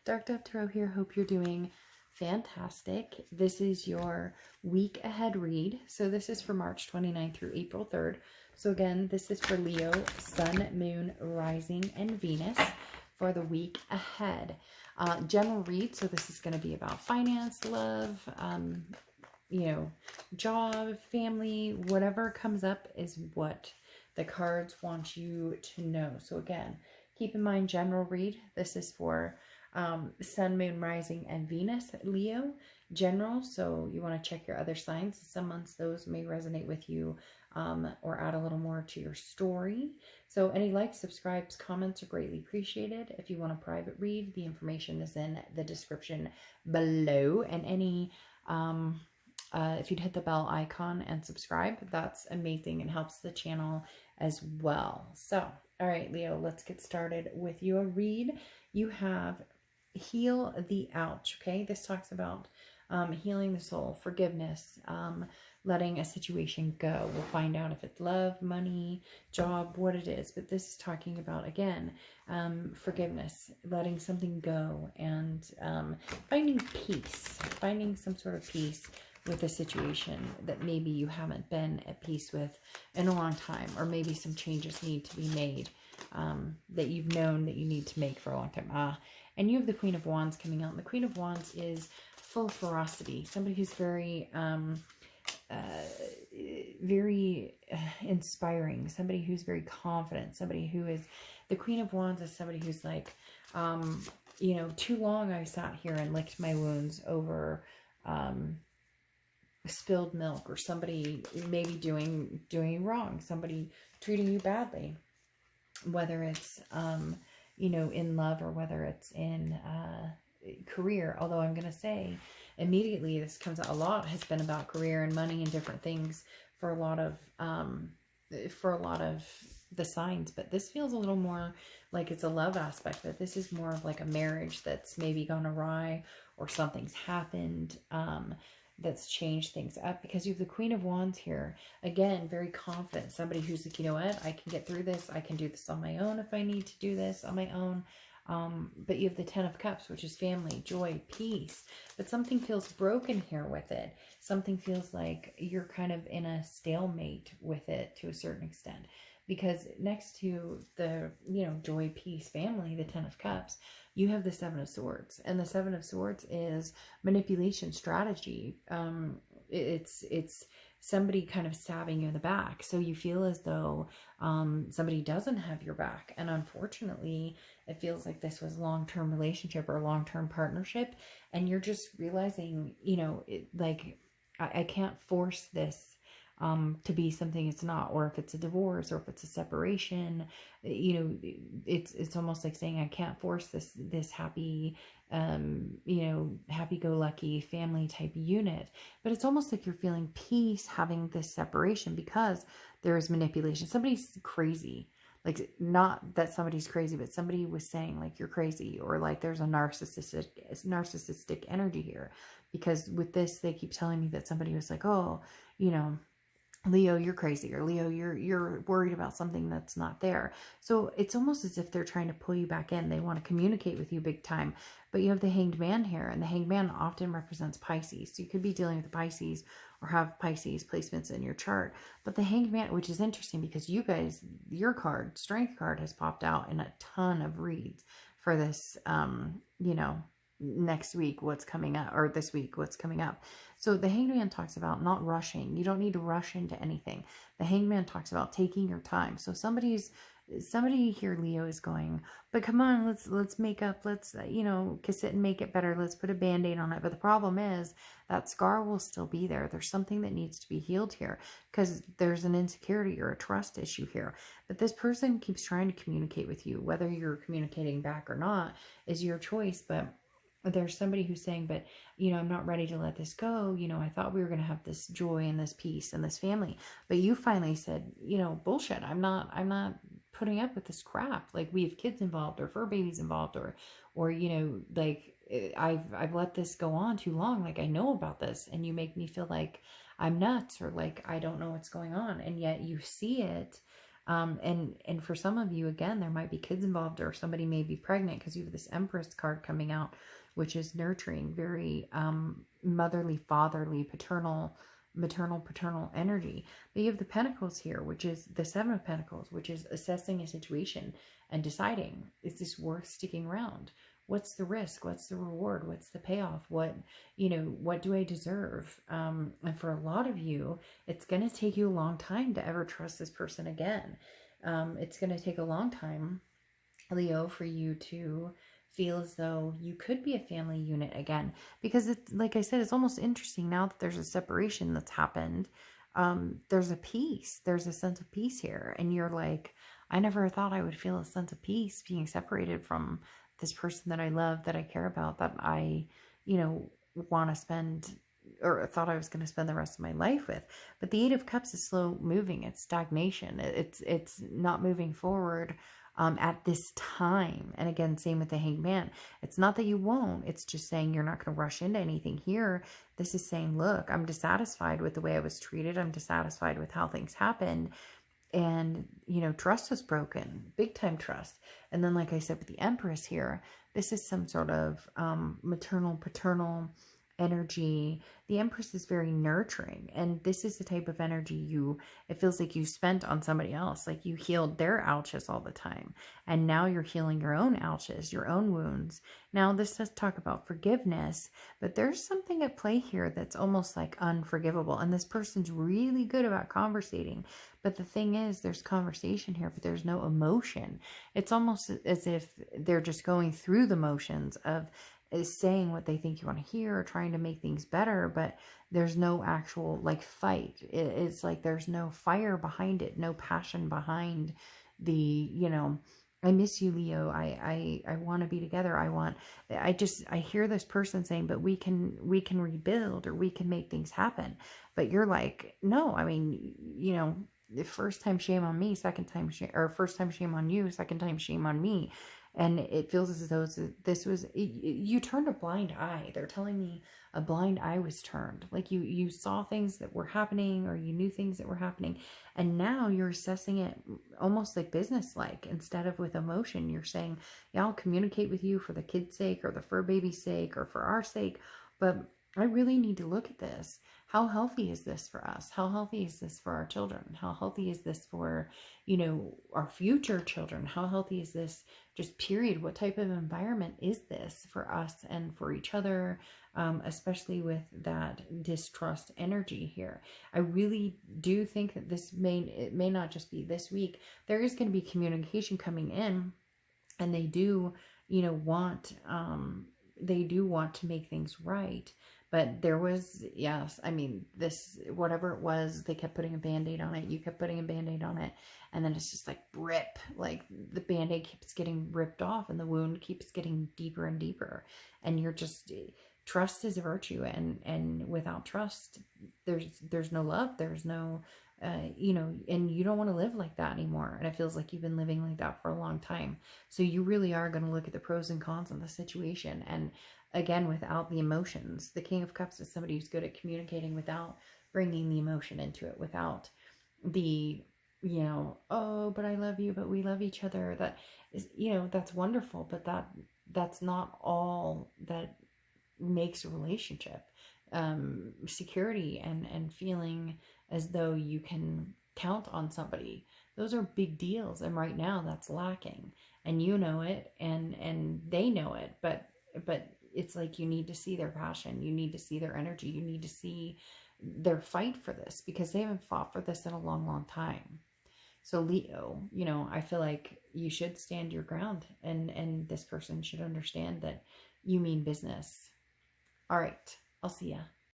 Dark Dove Tarot here. Hope you're doing fantastic. This is your week ahead read. So this is for March 29th through April 3rd. So again, this is for Leo, Sun, Moon, Rising, and Venus for the week ahead. General read. So this is going to be about finance, love, you know, job, family, whatever comes up is what the cards want you to know. So again, keep in mind, general read. This is for Sun, Moon, Rising, and Venus, Leo, general. So you want to check your other signs. Some months those may resonate with you or add a little more to your story. So any likes, subscribes, comments are greatly appreciated. If you want a private read, the information is in the description below. And any if you'd hit the bell icon and subscribe, that's amazing and helps the channel as well. So, all right, Leo, let's get started with your read. You have Heal the Ouch, okay? This talks about healing the soul, forgiveness, letting a situation go. We'll find out if it's love, money, job, what it is. But this is talking about, again, forgiveness, letting something go, and finding peace, finding some sort of peace with a situation that maybe you haven't been at peace with in a long time, or maybe some changes need to be made that you've known that you need to make for a long time. And you have the Queen of Wands coming out. And the Queen of Wands is full of ferocity, somebody who's very very inspiring, somebody who's very confident, somebody who is, the Queen of Wands is somebody who's like, you know, too long I sat here and licked my wounds over spilled milk, or somebody maybe doing you wrong, somebody treating you badly, whether it's you know, in love, or whether it's in career. Although I'm going to say immediately this comes out, a lot has been about career and money and different things for a lot of the signs, but this feels a little more like it's a love aspect, that this is more of like a marriage that's maybe gone awry, or something's happened that's changed things up, because you have the Queen of Wands here. Again, very confident, somebody who's like, you know what, I can get through this, I can do this on my own if I need to do this on my own. But you have the Ten of Cups, which is family, joy, peace, but something feels broken here with it. Something feels like you're kind of in a stalemate with it to a certain extent, because next to the, you know, joy, peace, family, the Ten of Cups, you have the Seven of Swords, and the Seven of Swords is manipulation, strategy. It's somebody kind of stabbing you in the back. So you feel as though somebody doesn't have your back. And unfortunately, it feels like this was a long-term relationship or a long-term partnership. And you're just realizing, you know, like, I can't force this to be something it's not, or if it's a divorce, or if it's a separation, you know, it's almost like saying, I can't force this happy, you know, happy-go-lucky family type unit. But it's almost like you're feeling peace having this separation, because there is manipulation. Somebody's crazy. Like, not that somebody's crazy, but somebody was saying like, you're crazy, or like there's a narcissistic energy here. Because with this, they keep telling me that somebody was like, oh, you know, Leo, you're crazy, or Leo, you're worried about something that's not there. So it's almost as if they're trying to pull you back in. They want to communicate with you big time. But you have the Hanged Man here, and the Hanged Man often represents Pisces. So you could be dealing with Pisces, or have Pisces placements in your chart. But the Hanged Man, which is interesting because you guys, your card, Strength card, has popped out in a ton of reads for this, you know, next week what's coming up, or this week what's coming up. So the Hanged Man talks about not rushing. You don't need to rush into anything. The Hanged Man talks about taking your time. So somebody here, Leo, is going, but come on, let's make up, let's, you know, kiss it and make it better, let's put a band-aid on it. But the problem is that scar will still be there. There's something that needs to be healed here, because there's an insecurity or a trust issue here. But this person keeps trying to communicate with you. Whether you're communicating back or not is your choice. But there's somebody who's saying, but, you know, I'm not ready to let this go. You know, I thought we were going to have this joy and this peace and this family. But you finally said, you know, bullshit. I'm not putting up with this crap. Like, we have kids involved, or fur babies involved, or, you know, like, I've let this go on too long. Like, I know about this, and you make me feel like I'm nuts, or like I don't know what's going on. And yet you see it And for some of you, again, there might be kids involved, or somebody may be pregnant, because you have this Empress card coming out, which is nurturing, very motherly, fatherly, paternal, maternal, paternal energy. But you have the Pentacles here, which is the Seven of Pentacles, which is assessing a situation and deciding, is this worth sticking around? What's the risk? What's the reward? What's the payoff? What do I deserve? And for a lot of you, it's going to take you a long time to ever trust this person again. It's going to take a long time, Leo, for you to feel as though you could be a family unit again. Because it's, like I said, it's almost interesting now that there's a separation that's happened. There's a peace. There's a sense of peace here. And you're like, I never thought I would feel a sense of peace being separated from this person that I love, that I care about, that I, want to spend, or thought I was going to spend the rest of my life with. But the Eight of Cups is slow moving. It's stagnation. It's not moving forward at this time. And again, same with the Hanged Man. It's not that you won't. It's just saying you're not going to rush into anything here. This is saying, look, I'm dissatisfied with the way I was treated. I'm dissatisfied with how things happened. And, trust was broken, big time trust. And then, like I said, with the Empress here, this is some sort of maternal, paternal energy. The Empress is very nurturing. And this is the type of energy it feels like you spent on somebody else. Like you healed their ouches all the time. And now you're healing your own ouches, your own wounds. Now, this does talk about forgiveness, but there's something at play here that's almost like unforgivable. And this person's really good about conversating. But the thing is, there's conversation here, but there's no emotion. It's almost as if they're just going through the motions of saying what they think you want to hear, or trying to make things better, but there's no actual fight. It's like there's no fire behind it, no passion behind the, I miss you, Leo. I want to be together. I hear this person saying, but we can rebuild, or we can make things happen. But you're like, no, the first time shame on me, second time first time shame on you, second time shame on me. And it feels as though you turned a blind eye. They're telling me a blind eye was turned. Like you saw things that were happening, or you knew things that were happening. And now you're assessing it almost like business-like, instead of with emotion. You're saying, yeah, I'll communicate with you for the kid's sake, or the fur baby's sake, or for our sake. But I really need to look at this. How healthy is this for us? How healthy is this for our children? How healthy is this for, our future children? How healthy is this just period? What type of environment is this for us and for each other, especially with that distrust energy here? I really do think that it may not just be this week. There is going to be communication coming in, and they do, want to make things right. But there was, yes, this, whatever it was, they kept putting a Band-Aid on it. You kept putting a Band-Aid on it. And then it's just like rip. Like the Band-Aid keeps getting ripped off, and the wound keeps getting deeper and deeper. And you're just, trust is a virtue. And without trust, there's no love. There's no, and you don't want to live like that anymore. And it feels like you've been living like that for a long time. So you really are going to look at the pros and cons of the situation. And again, without the emotions. The King of Cups is somebody who's good at communicating without bringing the emotion into it, without the, oh, but I love you, but we love each other. That is, that's wonderful, but that's not all that makes a relationship. Security and feeling as though you can count on somebody. Those are big deals. And right now that's lacking, and you know it, and they know it, but it's like you need to see their passion. You need to see their energy. You need to see their fight for this, because they haven't fought for this in a long, long time. So Leo, I feel like you should stand your ground, and this person should understand that you mean business. All right. I'll see ya.